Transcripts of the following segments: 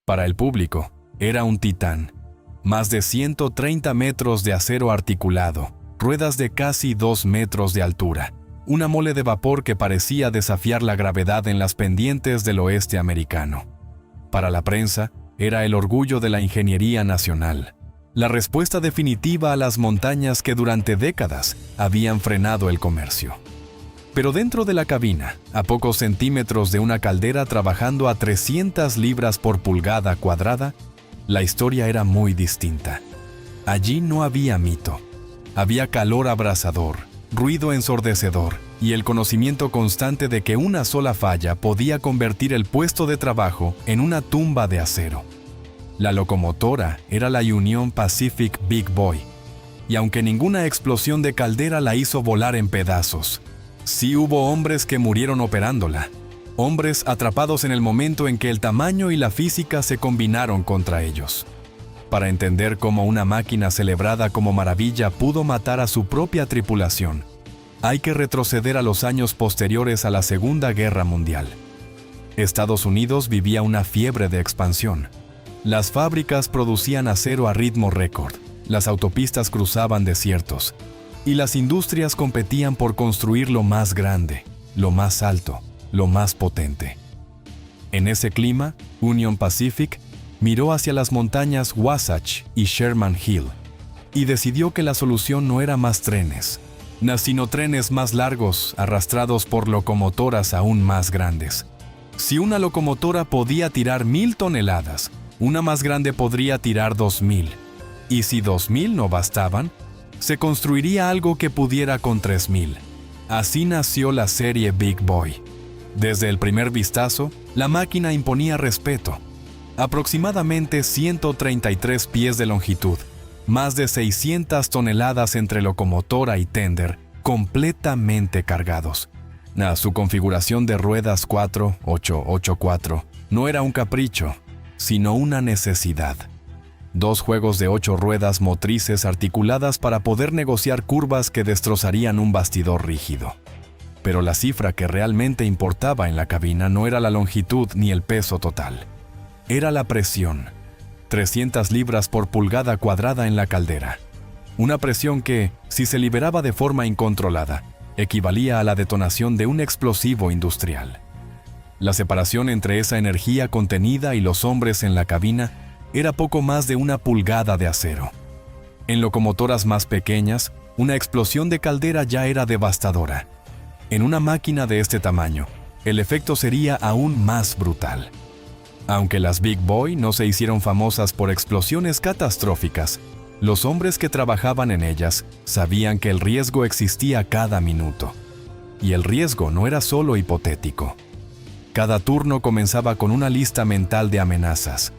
Para el público, era un titán. Más de 130 metros de acero articulado, ruedas de casi 2 metros de altura, una mole de vapor que parecía desafiar la gravedad en las pendientes del oeste americano. Para la prensa, era el orgullo de la ingeniería nacional, la respuesta definitiva a las montañas que durante décadas habían frenado el comercio. Pero dentro de la cabina, a pocos centímetros de una caldera trabajando a 300 libras por pulgada cuadrada, la historia era muy distinta. Allí no había mito. Había calor abrasador, ruido ensordecedor y el conocimiento constante de que una sola falla podía convertir el puesto de trabajo en una tumba de acero. La locomotora era la Union Pacific Big Boy, y aunque ninguna explosión de caldera la hizo volar en pedazos, sí hubo hombres que murieron operándola, hombres atrapados en el momento en que el tamaño y la física se combinaron contra ellos. Para entender cómo una máquina celebrada como maravilla pudo matar a su propia tripulación, hay que retroceder a los años posteriores a la Segunda Guerra Mundial. Estados Unidos vivía una fiebre de expansión. Las fábricas producían acero a ritmo récord, las autopistas cruzaban desiertos, y las industrias competían por construir lo más grande, lo más alto, lo más potente. En ese clima, Union Pacific miró hacia las montañas Wasatch y Sherman Hill y decidió que la solución no era más trenes, sino trenes más largos arrastrados por locomotoras aún más grandes. Si una locomotora podía tirar 1,000 toneladas, una más grande podría tirar 2,000. Y si 2,000 no bastaban, se construiría algo que pudiera con 3,000. Así nació la serie Big Boy. Desde el primer vistazo, la máquina imponía respeto. Aproximadamente 133 pies de longitud, más de 600 toneladas entre locomotora y tender, completamente cargados. Su configuración de ruedas 4-8-8-4 no era un capricho, sino una necesidad. 2 juegos de 8 ruedas motrices articuladas para poder negociar curvas que destrozarían un bastidor rígido. Pero la cifra que realmente importaba en la cabina no era la longitud ni el peso total. Era la presión. 300 libras por pulgada cuadrada en la caldera. Una presión que, si se liberaba de forma incontrolada, equivalía a la detonación de un explosivo industrial. La separación entre esa energía contenida y los hombres en la cabina era poco más de 1 pulgada de acero. En locomotoras más pequeñas, una explosión de caldera ya era devastadora. En una máquina de este tamaño, el efecto sería aún más brutal. Aunque las Big Boy no se hicieron famosas por explosiones catastróficas, los hombres que trabajaban en ellas sabían que el riesgo existía cada minuto. Y el riesgo no era solo hipotético. Cada turno comenzaba con una lista mental de amenazas.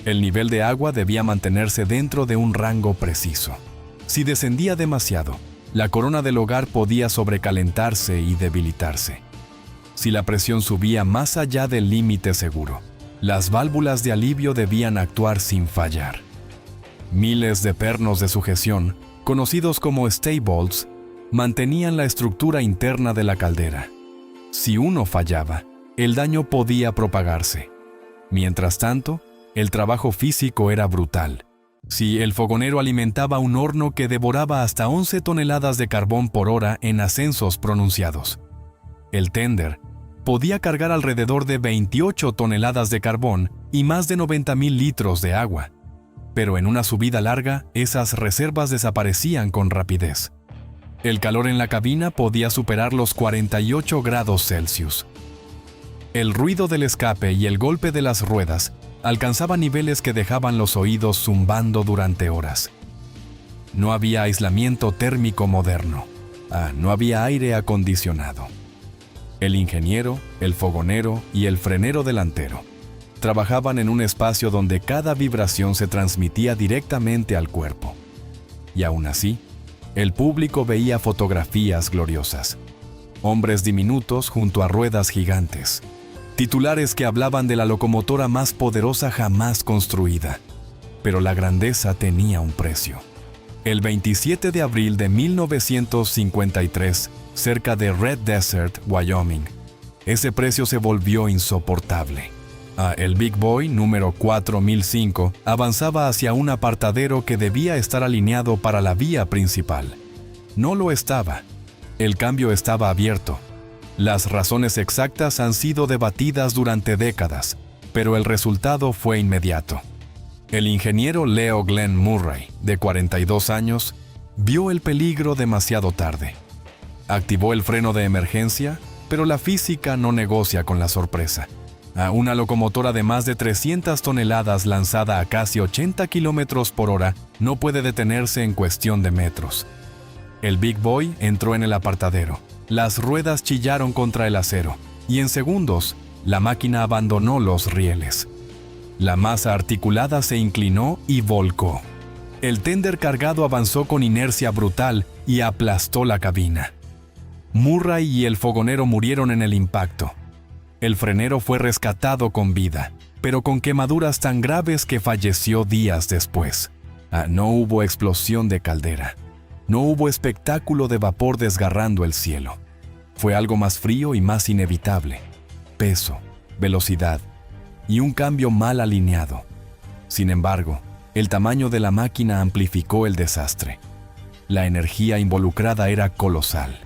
El nivel de agua debía mantenerse dentro de un rango preciso. Si descendía demasiado, la corona del hogar podía sobrecalentarse y debilitarse. Si la presión subía más allá del límite seguro, las válvulas de alivio debían actuar sin fallar. Miles de pernos de sujeción, conocidos como stay bolts, mantenían la estructura interna de la caldera. Si uno fallaba, el daño podía propagarse. Mientras tanto, el trabajo físico era brutal. Si el fogonero alimentaba un horno que devoraba hasta 11 toneladas de carbón por hora en ascensos pronunciados, el tender podía cargar alrededor de 28 toneladas de carbón y más de 90,000 litros de agua. Pero en una subida larga, esas reservas desaparecían con rapidez. El calor en la cabina podía superar los 48 grados Celsius. El ruido del escape y el golpe de las ruedas alcanzaban niveles que dejaban los oídos zumbando durante horas. No había aislamiento térmico moderno. No había aire acondicionado. El ingeniero, el fogonero y el frenero delantero trabajaban en un espacio donde cada vibración se transmitía directamente al cuerpo. Y aún así, el público veía fotografías gloriosas. Hombres diminutos junto a ruedas gigantes. Titulares que hablaban de la locomotora más poderosa jamás construida. Pero la grandeza tenía un precio. El 27 de abril de 1953, cerca de Red Desert, Wyoming, ese precio se volvió insoportable. El Big Boy número 4005 avanzaba hacia un apartadero que debía estar alineado para la vía principal. No lo estaba. El cambio estaba abierto. Las razones exactas han sido debatidas durante décadas, pero el resultado fue inmediato. El ingeniero Leo Glenn Murray, de 42 años, vio el peligro demasiado tarde. Activó el freno de emergencia, pero la física no negocia con la sorpresa. Una locomotora de más de 300 toneladas lanzada a casi 80 kilómetros por hora no puede detenerse en cuestión de metros. El Big Boy entró en el apartadero. Las ruedas chillaron contra el acero y en segundos la máquina abandonó los rieles. La masa articulada se inclinó y volcó. El tender cargado avanzó con inercia brutal y aplastó la cabina. Murray y el fogonero murieron en el impacto. El frenero fue rescatado con vida, pero con quemaduras tan graves que falleció días después. No hubo explosión de caldera. No hubo espectáculo de vapor desgarrando el cielo. Fue algo más frío y más inevitable. Peso, velocidad y un cambio mal alineado. Sin embargo, el tamaño de la máquina amplificó el desastre. La energía involucrada era colosal.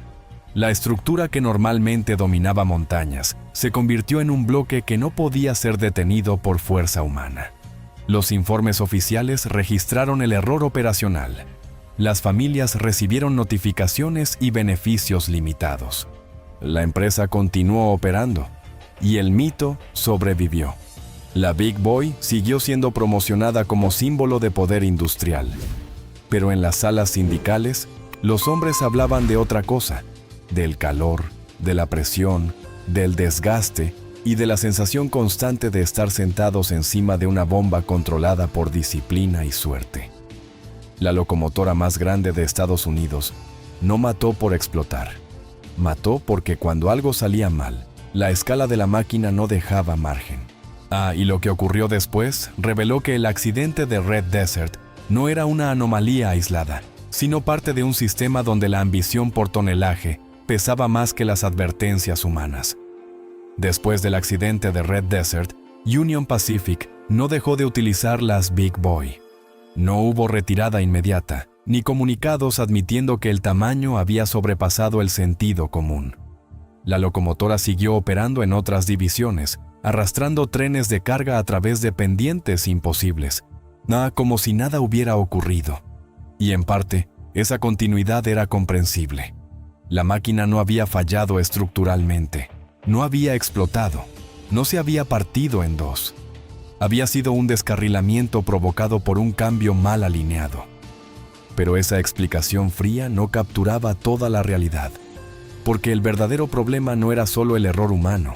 La estructura que normalmente dominaba montañas se convirtió en un bloque que no podía ser detenido por fuerza humana. Los informes oficiales registraron el error operacional. Las familias recibieron notificaciones y beneficios limitados. La empresa continuó operando y el mito sobrevivió. La Big Boy siguió siendo promocionada como símbolo de poder industrial. Pero en las salas sindicales, los hombres hablaban de otra cosa. Del calor, de la presión, del desgaste y de la sensación constante de estar sentados encima de una bomba controlada por disciplina y suerte. La locomotora más grande de Estados Unidos no mató por explotar. Mató porque cuando algo salía mal, la escala de la máquina no dejaba margen. Y lo que ocurrió después reveló que el accidente de Red Desert no era una anomalía aislada, sino parte de un sistema donde la ambición por tonelaje pesaba más que las advertencias humanas. Después del accidente de Red Desert, Union Pacific no dejó de utilizar las Big Boy. No hubo retirada inmediata, ni comunicados admitiendo que el tamaño había sobrepasado el sentido común. La locomotora siguió operando en otras divisiones, arrastrando trenes de carga a través de pendientes imposibles, como si nada hubiera ocurrido. Y en parte, esa continuidad era comprensible. La máquina no había fallado estructuralmente, no había explotado, no se había partido en dos. Había sido un descarrilamiento provocado por un cambio mal alineado. Pero esa explicación fría no capturaba toda la realidad, porque el verdadero problema no era solo el error humano,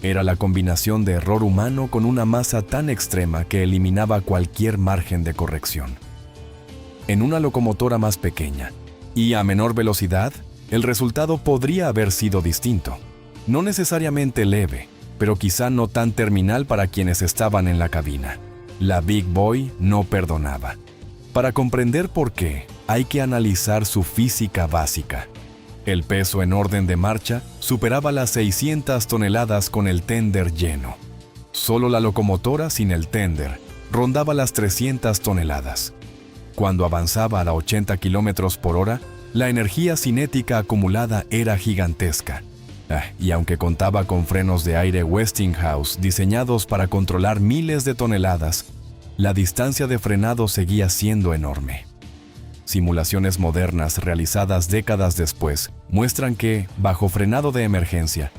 era la combinación de error humano con una masa tan extrema que eliminaba cualquier margen de corrección. En una locomotora más pequeña y a menor velocidad, el resultado podría haber sido distinto. No necesariamente leve, pero quizá no tan terminal para quienes estaban en la cabina. La Big Boy no perdonaba. Para comprender por qué, hay que analizar su física básica. El peso en orden de marcha superaba las 600 toneladas con el tender lleno. Solo la locomotora sin el tender rondaba las 300 toneladas. Cuando avanzaba a 80 kilómetros por hora, la energía cinética acumulada era gigantesca. Y aunque contaba con frenos de aire Westinghouse diseñados para controlar miles de toneladas, la distancia de frenado seguía siendo enorme. Simulaciones modernas realizadas décadas después muestran que, bajo frenado de emergencia,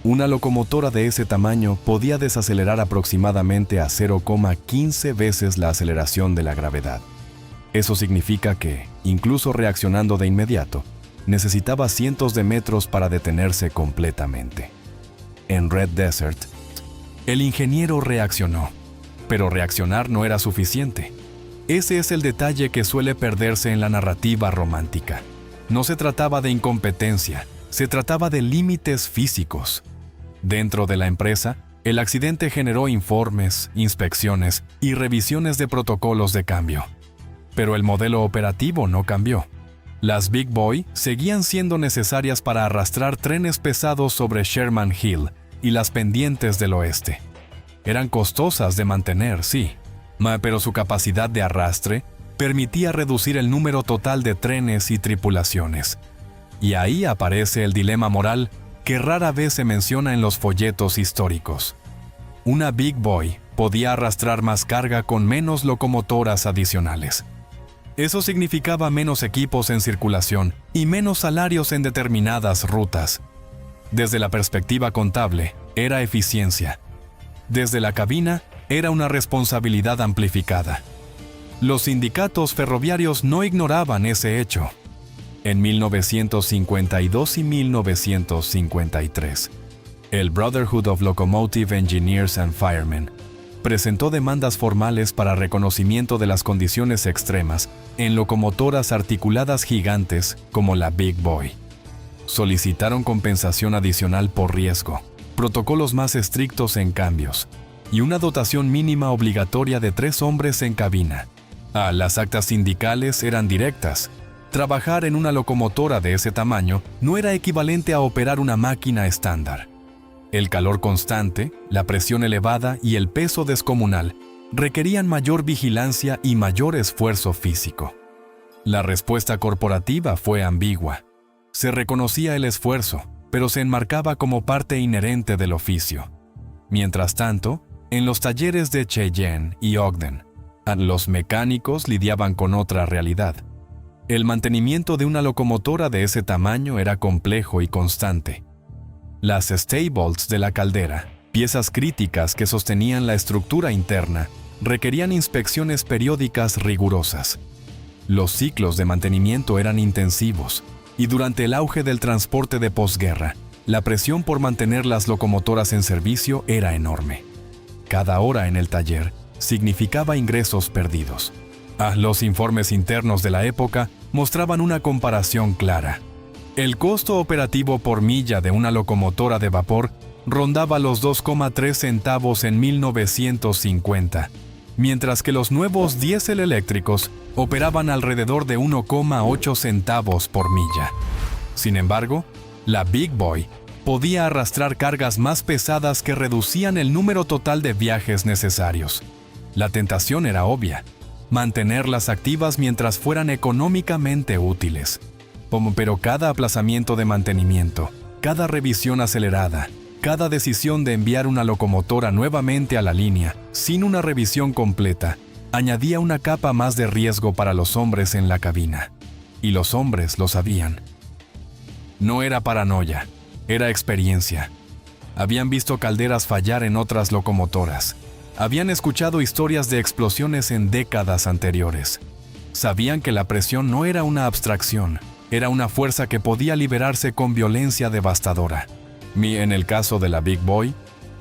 una locomotora de ese tamaño podía desacelerar aproximadamente a 0,15 veces la aceleración de la gravedad. Eso significa que, incluso reaccionando de inmediato, necesitaba cientos de metros para detenerse completamente. En Red Desert, el ingeniero reaccionó, pero reaccionar no era suficiente. Ese es el detalle que suele perderse en la narrativa romántica. No se trataba de incompetencia, se trataba de límites físicos. Dentro de la empresa, el accidente generó informes, inspecciones y revisiones de protocolos de cambio. Pero el modelo operativo no cambió. Las Big Boy seguían siendo necesarias para arrastrar trenes pesados sobre Sherman Hill y las pendientes del oeste. Eran costosas de mantener, sí, pero su capacidad de arrastre permitía reducir el número total de trenes y tripulaciones. Y ahí aparece el dilema moral que rara vez se menciona en los folletos históricos. Una Big Boy podía arrastrar más carga con menos locomotoras adicionales. Eso significaba menos equipos en circulación y menos salarios en determinadas rutas. Desde la perspectiva contable, era eficiencia. Desde la cabina, era una responsabilidad amplificada. Los sindicatos ferroviarios no ignoraban ese hecho. En 1952 y 1953, el Brotherhood of Locomotive Engineers and Firemen presentó demandas formales para reconocimiento de las condiciones extremas en locomotoras articuladas gigantes como la Big Boy. Solicitaron compensación adicional por riesgo, protocolos más estrictos en cambios y una dotación mínima obligatoria de 3 hombres en cabina. Las actas sindicales eran directas. Trabajar en una locomotora de ese tamaño no era equivalente a operar una máquina estándar. El calor constante, la presión elevada y el peso descomunal requerían mayor vigilancia y mayor esfuerzo físico. La respuesta corporativa fue ambigua. Se reconocía el esfuerzo, pero se enmarcaba como parte inherente del oficio. Mientras tanto, en los talleres de Cheyenne y Ogden, los mecánicos lidiaban con otra realidad. El mantenimiento de una locomotora de ese tamaño era complejo y constante. Las staybolts de la caldera, piezas críticas que sostenían la estructura interna, requerían inspecciones periódicas rigurosas. Los ciclos de mantenimiento eran intensivos, y durante el auge del transporte de posguerra, la presión por mantener las locomotoras en servicio era enorme. Cada hora en el taller significaba ingresos perdidos. Los informes internos de la época mostraban una comparación clara. El costo operativo por milla de una locomotora de vapor rondaba los 2,3 centavos en 1950, mientras que los nuevos diésel eléctricos operaban alrededor de 1,8 centavos por milla. Sin embargo, la Big Boy podía arrastrar cargas más pesadas que reducían el número total de viajes necesarios. La tentación era obvia: mantenerlas activas mientras fueran económicamente útiles. Pero cada aplazamiento de mantenimiento, cada revisión acelerada, cada decisión de enviar una locomotora nuevamente a la línea sin una revisión completa, añadía una capa más de riesgo para los hombres en la cabina. Y los hombres lo sabían. No era paranoia, era experiencia. Habían visto calderas fallar en otras locomotoras. Habían escuchado historias de explosiones en décadas anteriores. Sabían que la presión no era una abstracción, era una fuerza que podía liberarse con violencia devastadora. En el caso de la Big Boy,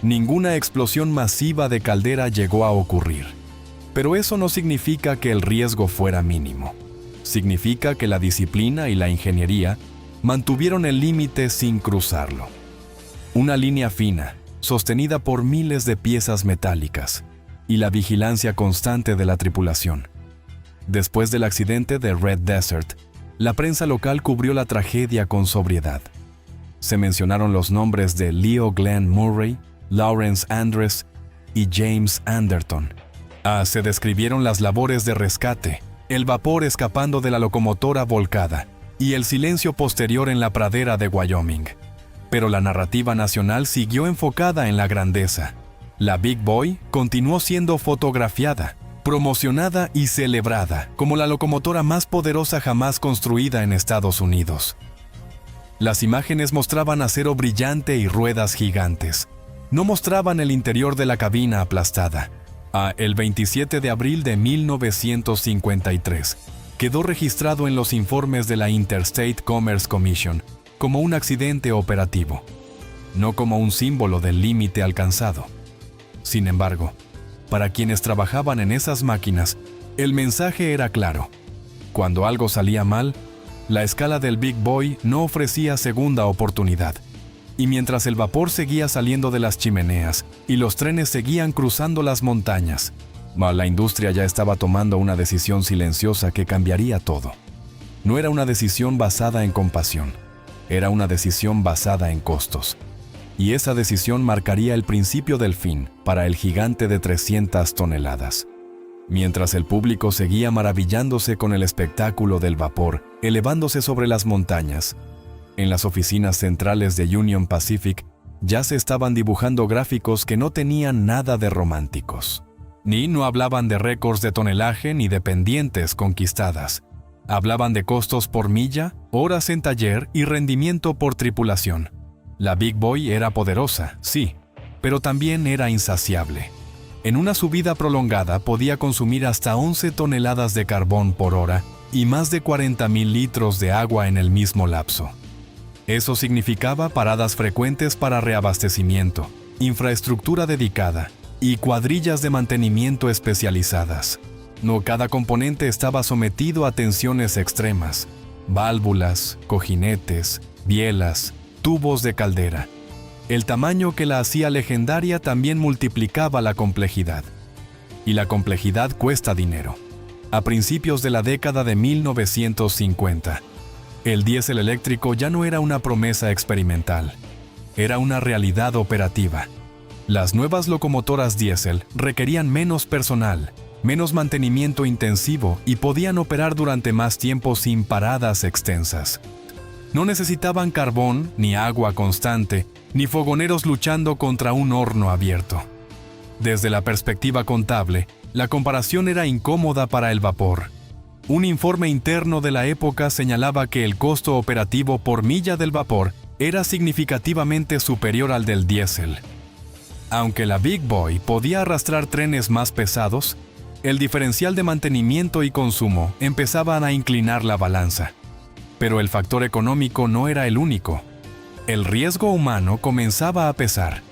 ninguna explosión masiva de caldera llegó a ocurrir. Pero eso no significa que el riesgo fuera mínimo. Significa que la disciplina y la ingeniería mantuvieron el límite sin cruzarlo. Una línea fina, sostenida por miles de piezas metálicas, y la vigilancia constante de la tripulación. Después del accidente de Red Desert, la prensa local cubrió la tragedia con sobriedad. Se mencionaron los nombres de Leo Glenn Murray, Lawrence Andres y James Anderton. Se describieron las labores de rescate, el vapor escapando de la locomotora volcada y el silencio posterior en la pradera de Wyoming. Pero la narrativa nacional siguió enfocada en la grandeza. La Big Boy continuó siendo fotografiada, promocionada y celebrada como la locomotora más poderosa jamás construida en Estados Unidos. Las imágenes mostraban acero brillante y ruedas gigantes. No mostraban el interior de la cabina aplastada. El 27 de abril de 1953, quedó registrado en los informes de la Interstate Commerce Commission como un accidente operativo, no como un símbolo del límite alcanzado. Sin embargo, para quienes trabajaban en esas máquinas, el mensaje era claro. Cuando algo salía mal, la escala del Big Boy no ofrecía segunda oportunidad. Y mientras el vapor seguía saliendo de las chimeneas y los trenes seguían cruzando las montañas, la industria ya estaba tomando una decisión silenciosa que cambiaría todo. No era una decisión basada en compasión, era una decisión basada en costos. y esa decisión marcaría el principio del fin para el gigante de 300 toneladas. Mientras el público seguía maravillándose con el espectáculo del vapor elevándose sobre las montañas, en las oficinas centrales de Union Pacific ya se estaban dibujando gráficos que no tenían nada de románticos. Ni no hablaban de récords de tonelaje ni de pendientes conquistadas. Hablaban de costos por milla, horas en taller y rendimiento por tripulación. La Big Boy era poderosa, sí, pero también era insaciable. En una subida prolongada podía consumir hasta 11 toneladas de carbón por hora y más de 40,000 litros de agua en el mismo lapso. Eso significaba paradas frecuentes para reabastecimiento, infraestructura dedicada y cuadrillas de mantenimiento especializadas. No cada componente estaba sometido a tensiones extremas: válvulas, cojinetes, bielas, tubos de caldera. El tamaño que la hacía legendaria también multiplicaba la complejidad. Y la complejidad cuesta dinero. A principios de la década de 1950, el diésel eléctrico ya no era una promesa experimental, era una realidad operativa. Las nuevas locomotoras diésel requerían menos personal, menos mantenimiento intensivo y podían operar durante más tiempo sin paradas extensas. No necesitaban carbón, ni agua constante, ni fogoneros luchando contra un horno abierto. Desde la perspectiva contable, la comparación era incómoda para el vapor. Un informe interno de la época señalaba que el costo operativo por milla del vapor era significativamente superior al del diésel. Aunque la Big Boy podía arrastrar trenes más pesados, el diferencial de mantenimiento y consumo empezaban a inclinar la balanza. Pero el factor económico no era el único. El riesgo humano comenzaba a pesar.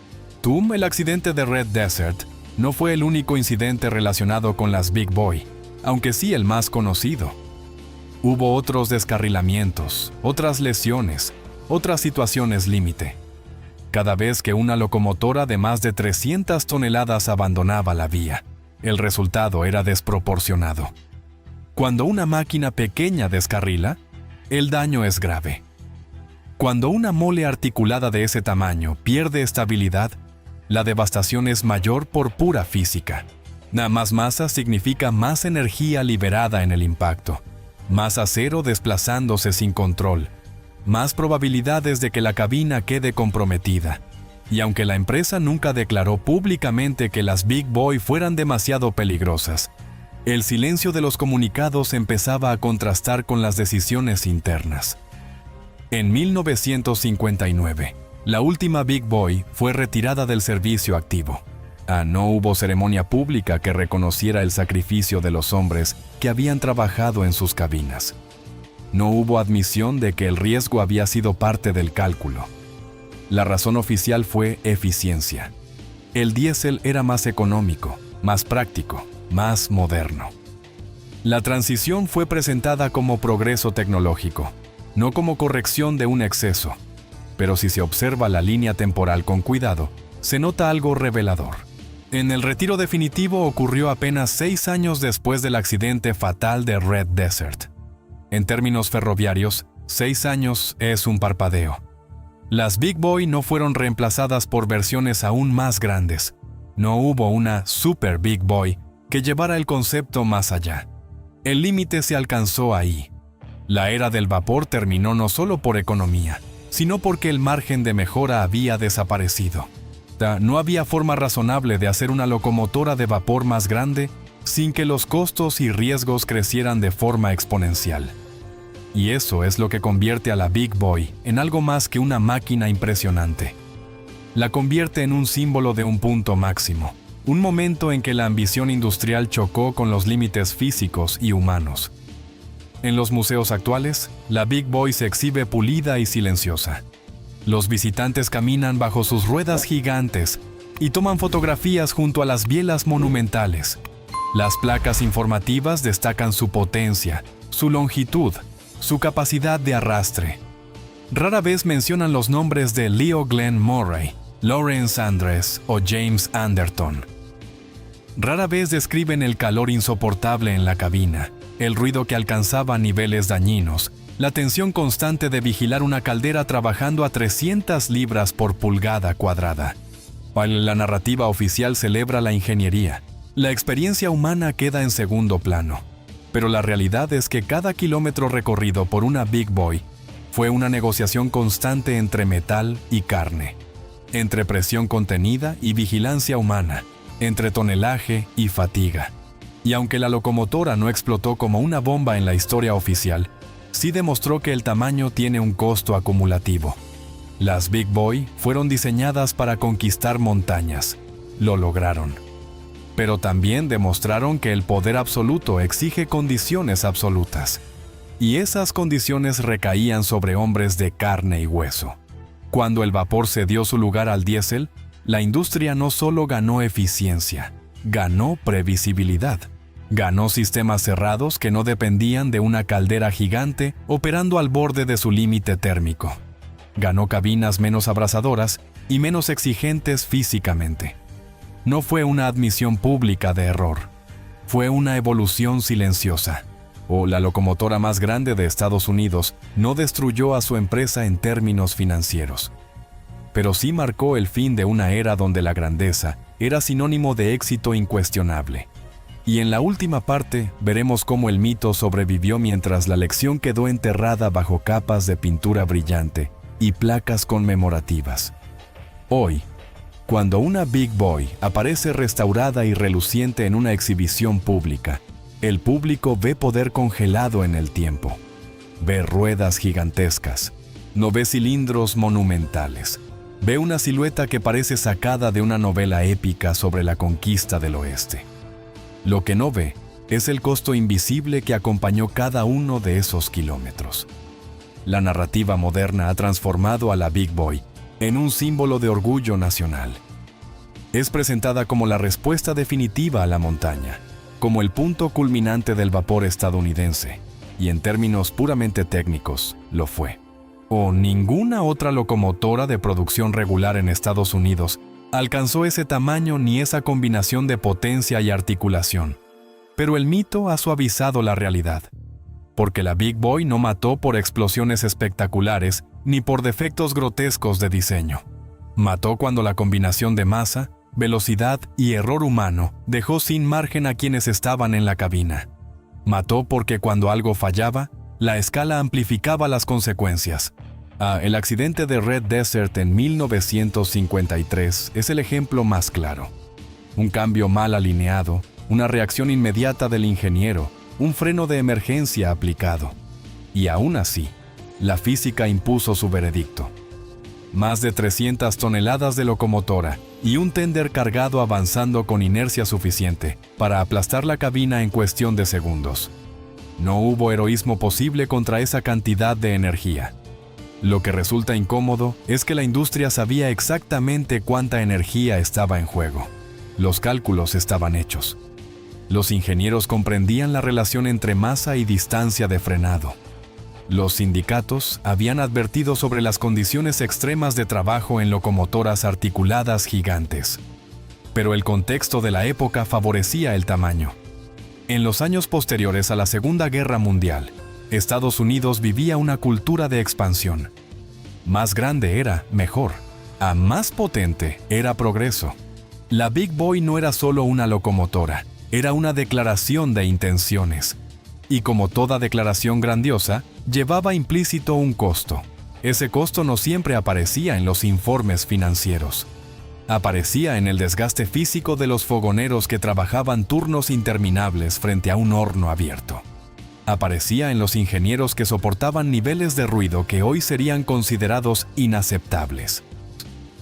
El accidente de Red Desert, no fue el único incidente relacionado con las Big Boy, aunque sí el más conocido. Hubo otros descarrilamientos, otras lesiones, otras situaciones límite. Cada vez que una locomotora de más de 300 toneladas abandonaba la vía, el resultado era desproporcionado. Cuando una máquina pequeña descarrila, el daño es grave. Cuando una mole articulada de ese tamaño pierde estabilidad, la devastación es mayor por pura física. Más masa significa más energía liberada en el impacto, más acero desplazándose sin control, más probabilidades de que la cabina quede comprometida. Y aunque la empresa nunca declaró públicamente que las Big Boy fueran demasiado peligrosas, el silencio de los comunicados empezaba a contrastar con las decisiones internas. En 1959, la última Big Boy fue retirada del servicio activo. No hubo ceremonia pública que reconociera el sacrificio de los hombres que habían trabajado en sus cabinas. No hubo admisión de que el riesgo había sido parte del cálculo. La razón oficial fue eficiencia. El diésel era más económico, más práctico, más moderno. La transición fue presentada como progreso tecnológico, no como corrección de un exceso. Pero si se observa la línea temporal con cuidado, se nota algo revelador. En el retiro definitivo ocurrió apenas 6 años después del accidente fatal de Red Desert. En términos ferroviarios, 6 años es un parpadeo. Las Big Boy no fueron reemplazadas por versiones aún más grandes. No hubo una Super Big Boy que llevara el concepto más allá. El límite se alcanzó ahí. La era del vapor terminó no solo por economía, sino porque el margen de mejora había desaparecido. No había forma razonable de hacer una locomotora de vapor más grande sin que los costos y riesgos crecieran de forma exponencial. Y eso es lo que convierte a la Big Boy en algo más que una máquina impresionante. La convierte en un símbolo de un punto máximo, un momento en que la ambición industrial chocó con los límites físicos y humanos. En los museos actuales, la Big Boy se exhibe pulida y silenciosa. Los visitantes caminan bajo sus ruedas gigantes y toman fotografías junto a las bielas monumentales. Las placas informativas destacan su potencia, su longitud, su capacidad de arrastre. Rara vez mencionan los nombres de Leo Glenn Murray, Lawrence Andres o James Anderton. Rara vez describen el calor insoportable en la cabina, el ruido que alcanzaba niveles dañinos, la tensión constante de vigilar una caldera trabajando a 300 libras por pulgada cuadrada. La narrativa oficial celebra la ingeniería. La experiencia humana queda en segundo plano. Pero la realidad es que cada kilómetro recorrido por una Big Boy fue una negociación constante entre metal y carne, entre presión contenida y vigilancia humana, entre tonelaje y fatiga. Y aunque la locomotora no explotó como una bomba en la historia oficial, sí demostró que el tamaño tiene un costo acumulativo. Las Big Boy fueron diseñadas para conquistar montañas. Lo lograron. Pero también demostraron que el poder absoluto exige condiciones absolutas. Y esas condiciones recaían sobre hombres de carne y hueso. Cuando el vapor cedió su lugar al diésel, la industria no solo ganó eficiencia, ganó previsibilidad. Ganó sistemas cerrados que no dependían de una caldera gigante operando al borde de su límite térmico. Ganó cabinas menos abrasadoras y menos exigentes físicamente. No fue una admisión pública de error. Fue una evolución silenciosa. La locomotora más grande de Estados Unidos no destruyó a su empresa en términos financieros. Pero sí marcó el fin de una era donde la grandeza era sinónimo de éxito incuestionable. Y en la última parte veremos cómo el mito sobrevivió mientras la lección quedó enterrada bajo capas de pintura brillante y placas conmemorativas. Hoy, cuando una Big Boy aparece restaurada y reluciente en una exhibición pública, el público ve poder congelado en el tiempo. Ve ruedas gigantescas. No ve cilindros monumentales. Ve una silueta que parece sacada de una novela épica sobre la conquista del oeste. Lo que no ve es el costo invisible que acompañó cada uno de esos kilómetros. La narrativa moderna ha transformado a la Big Boy en un símbolo de orgullo nacional. Es presentada como la respuesta definitiva a la montaña, como el punto culminante del vapor estadounidense, y en términos puramente técnicos, lo fue. Ninguna otra locomotora de producción regular en Estados Unidos alcanzó ese tamaño ni esa combinación de potencia y articulación. Pero el mito ha suavizado la realidad, porque la Big Boy no mató por explosiones espectaculares ni por defectos grotescos de diseño. Mató cuando la combinación de masa, velocidad y error humano dejó sin margen a quienes estaban en la cabina. Mató porque cuando algo fallaba, la escala amplificaba las consecuencias. El accidente de Red Desert en 1953 es el ejemplo más claro. Un cambio mal alineado, una reacción inmediata del ingeniero, un freno de emergencia aplicado. Y aún así, la física impuso su veredicto. Más de 300 toneladas de locomotora y un tender cargado avanzando con inercia suficiente para aplastar la cabina en cuestión de segundos. No hubo heroísmo posible contra esa cantidad de energía. Lo que resulta incómodo es que la industria sabía exactamente cuánta energía estaba en juego. Los cálculos estaban hechos. Los ingenieros comprendían la relación entre masa y distancia de frenado. Los sindicatos habían advertido sobre las condiciones extremas de trabajo en locomotoras articuladas gigantes. Pero el contexto de la época favorecía el tamaño. En los años posteriores a la Segunda Guerra Mundial, Estados Unidos vivía una cultura de expansión. Más grande era mejor. A más potente era progreso. La Big Boy no era solo una locomotora, era una declaración de intenciones. Y como toda declaración grandiosa, llevaba implícito un costo. Ese costo no siempre aparecía en los informes financieros. Aparecía en el desgaste físico de los fogoneros que trabajaban turnos interminables frente a un horno abierto. Aparecía en los ingenieros que soportaban niveles de ruido que hoy serían considerados inaceptables.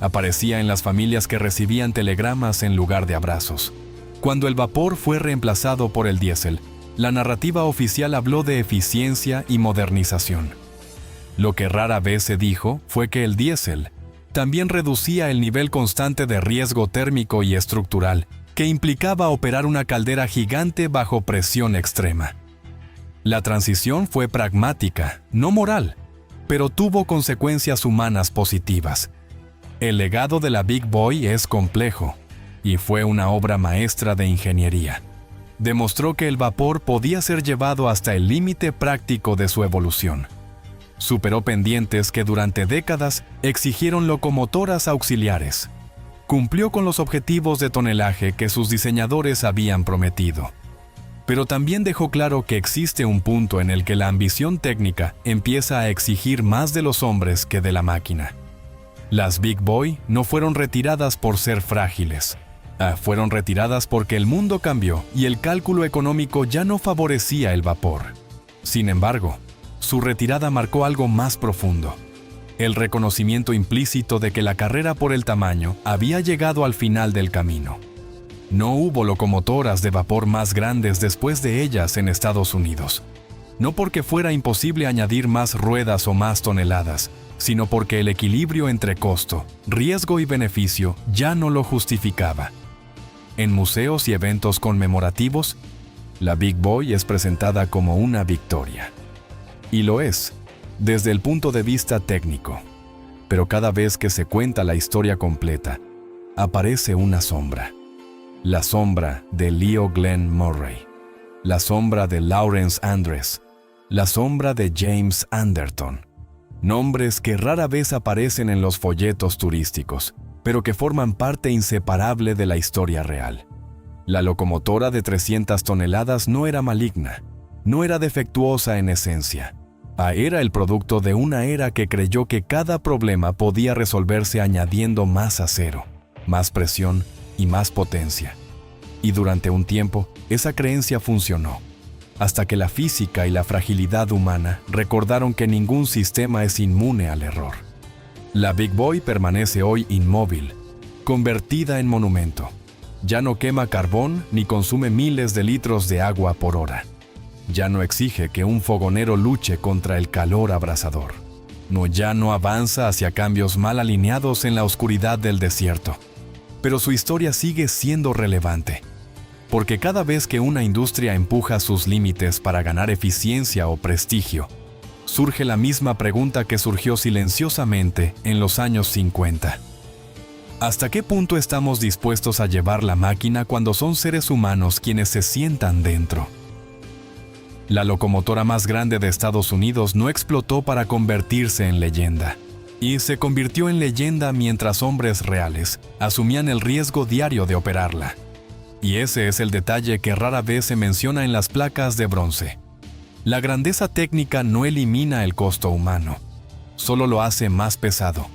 Aparecía en las familias que recibían telegramas en lugar de abrazos. Cuando el vapor fue reemplazado por el diésel, la narrativa oficial habló de eficiencia y modernización. Lo que rara vez se dijo fue que el diésel también reducía el nivel constante de riesgo térmico y estructural que implicaba operar una caldera gigante bajo presión extrema. La transición fue pragmática, no moral, pero tuvo consecuencias humanas positivas. El legado de la Big Boy es complejo y fue una obra maestra de ingeniería. demostró que el vapor podía ser llevado hasta el límite práctico de su evolución. Superó pendientes que durante décadas exigieron locomotoras auxiliares. Cumplió con los objetivos de tonelaje que sus diseñadores habían prometido. Pero también dejó claro que existe un punto en el que la ambición técnica empieza a exigir más de los hombres que de la máquina. Las Big Boy no fueron retiradas por ser frágiles. Fueron retiradas porque el mundo cambió y el cálculo económico ya no favorecía el vapor. Sin embargo, su retirada marcó algo más profundo: el reconocimiento implícito de que la carrera por el tamaño había llegado al final del camino. No hubo locomotoras de vapor más grandes después de ellas en Estados Unidos. No porque fuera imposible añadir más ruedas o más toneladas, sino porque el equilibrio entre costo, riesgo y beneficio ya no lo justificaba. En museos y eventos conmemorativos, la Big Boy es presentada como una victoria. Y lo es, desde el punto de vista técnico. Pero cada vez que se cuenta la historia completa, aparece una sombra. La sombra de Leo Glenn Murray. La sombra de Lawrence Andres. La sombra de James Anderton. Nombres que rara vez aparecen en los folletos turísticos, pero que forman parte inseparable de la historia real. La locomotora de 300 toneladas no era maligna, no era defectuosa en esencia. Era el producto de una era que creyó que cada problema podía resolverse añadiendo más acero, más presión y más potencia. Y durante un tiempo, esa creencia funcionó, hasta que la física y la fragilidad humana recordaron que ningún sistema es inmune al error. La Big Boy permanece hoy inmóvil, convertida en monumento. Ya no quema carbón ni consume miles de litros de agua por hora. Ya no exige que un fogonero luche contra el calor abrasador. Ya no avanza hacia cambios mal alineados en la oscuridad del desierto. Pero su historia sigue siendo relevante, porque cada vez que una industria empuja sus límites para ganar eficiencia o prestigio, surge la misma pregunta que surgió silenciosamente en los años 50. ¿Hasta qué punto estamos dispuestos a llevar la máquina cuando son seres humanos quienes se sientan dentro? La locomotora más grande de Estados Unidos no explotó para convertirse en leyenda, y se convirtió en leyenda mientras hombres reales asumían el riesgo diario de operarla. Y ese es el detalle que rara vez se menciona en las placas de bronce. La grandeza técnica no elimina el costo humano, solo lo hace más pesado.